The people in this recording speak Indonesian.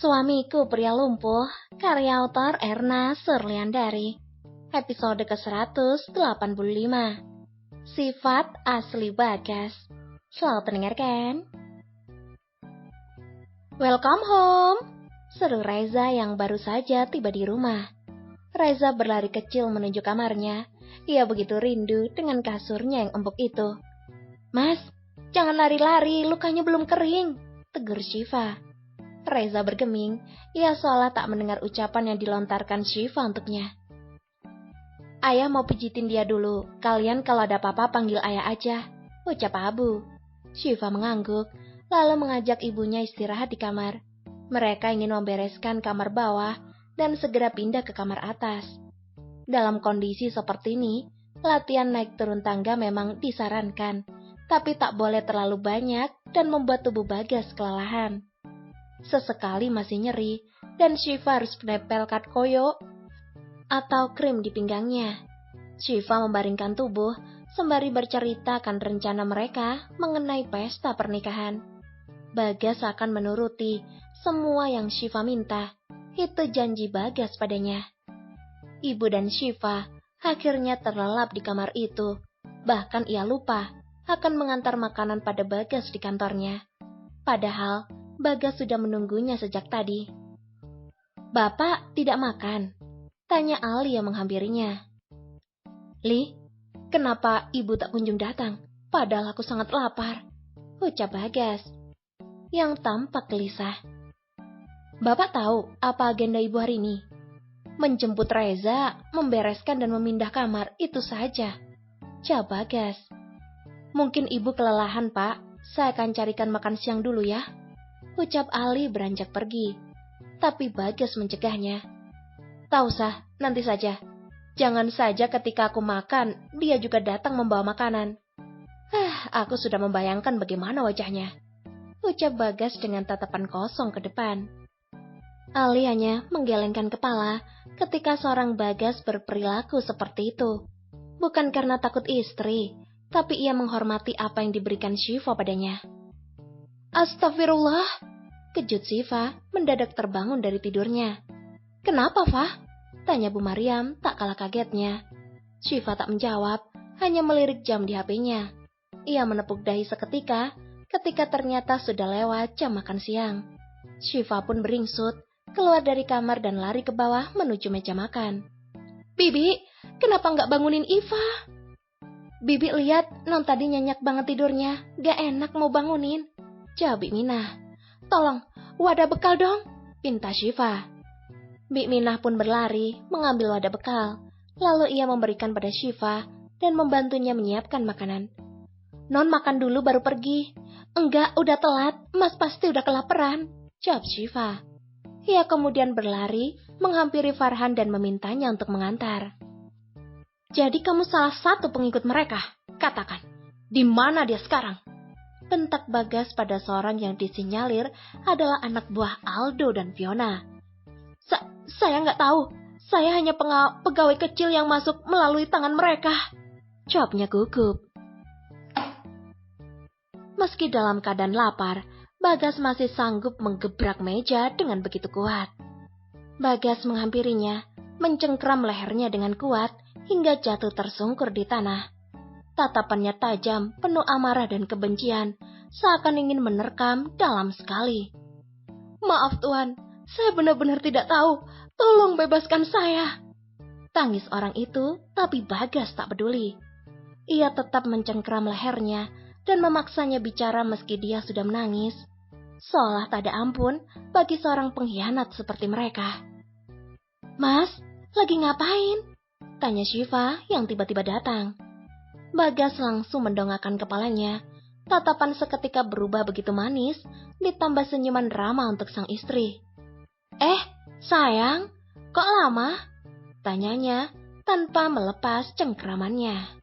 Suamiku Pria Lumpuh, karya autor Erna Surliandari. Episode ke-185. Sifat asli Bagas. Selamat mendengarkan. Welcome home, seru Reza yang baru saja tiba di rumah. Reza berlari kecil menuju kamarnya. Ia begitu rindu dengan kasurnya yang empuk itu. Mas, jangan lari-lari, lukanya belum kering, tegur Syifa. Reza bergeming, ia seolah tak mendengar ucapan yang dilontarkan Syifa untuknya. Ayah mau pijitin dia dulu, kalian kalau ada apa-apa panggil ayah aja, ucap Abu. Syifa mengangguk, lalu mengajak ibunya istirahat di kamar. Mereka ingin membereskan kamar bawah dan segera pindah ke kamar atas. Dalam kondisi seperti ini, latihan naik turun tangga memang disarankan, tapi tak boleh terlalu banyak dan membuat tubuh Bagas kelelahan. Sesekali masih nyeri, dan Syifa harus menempel koyo atau krim di pinggangnya. Syifa membaringkan tubuh, sembari bercerita akan rencana mereka mengenai pesta pernikahan. Bagas akan menuruti semua yang Syifa minta, itu janji Bagas padanya. Ibu dan Syifa akhirnya terlelap di kamar itu, bahkan ia lupa akan mengantar makanan pada Bagas di kantornya. Padahal Bagas sudah menunggunya sejak tadi. Bapak tidak makan? Tanya Ali yang menghampirinya. Li, kenapa ibu tak kunjung datang? Padahal aku sangat lapar, ucap Bagas, yang tampak gelisah. Bapak tahu apa agenda ibu hari ini? Menjemput Reza, membereskan dan memindah kamar, itu saja, jawab Bagas. Mungkin ibu kelelahan, Pak. Saya akan carikan makan siang dulu ya, ucap Ali beranjak pergi. Tapi Bagas mencegahnya. Tak usah, nanti saja. Jangan saja ketika aku makan, dia juga datang membawa makanan. Aku sudah membayangkan bagaimana wajahnya, ucap Bagas dengan tatapan kosong ke depan. Ali hanya menggelengkan kepala ketika seorang Bagas berperilaku seperti itu. Bukan karena takut istri, tapi ia menghormati apa yang diberikan Syifa padanya. Astagfirullah, kejut Syifa mendadak terbangun dari tidurnya. Kenapa, Fah? Tanya Bu Maryam tak kalah kagetnya. Syifa tak menjawab, hanya melirik jam di HP-nya. Ia menepuk dahi seketika ketika ternyata sudah lewat jam makan siang. Syifa pun beringsut, keluar dari kamar dan lari ke bawah menuju meja makan. Bibi, kenapa nggak bangunin Iva? Bibi lihat non tadi nyenyak banget tidurnya, gak enak mau bangunin, jawab Bik Minah. Tolong, wadah bekal dong, pinta Syifa. Bik Minah pun berlari mengambil wadah bekal, lalu ia memberikan pada Syifa dan membantunya menyiapkan makanan. Non makan dulu baru pergi. Enggak, udah telat, Mas pasti udah kelaparan, jawab Syifa. Ia kemudian berlari menghampiri Farhan dan memintanya untuk mengantar. Jadi kamu salah satu pengikut mereka, katakan, di mana dia sekarang? Bentak Bagas pada seorang yang disinyalir adalah anak buah Aldo dan Fiona. Saya nggak tahu, saya hanya pegawai kecil yang masuk melalui tangan mereka, jawabnya gugup. Meski dalam keadaan lapar, Bagas masih sanggup menggebrak meja dengan begitu kuat. Bagas menghampirinya, mencengkram lehernya dengan kuat, hingga jatuh tersungkur di tanah. Tatapannya tajam, penuh amarah dan kebencian, seakan ingin menerkam dalam sekali. Maaf Tuan, saya benar-benar tidak tahu, tolong bebaskan saya, tangis orang itu, tapi Bagas tak peduli. Ia tetap mencengkram lehernya dan memaksanya bicara meski dia sudah menangis, seolah tak ada ampun bagi seorang pengkhianat seperti mereka. Mas, lagi ngapain? Tanya Syifa yang tiba-tiba datang. Bagas langsung mendongakkan kepalanya. Tatapan seketika berubah begitu manis, ditambah senyuman ramah untuk sang istri. Sayang, kok lama? Tanyanya tanpa melepas cengkramannya.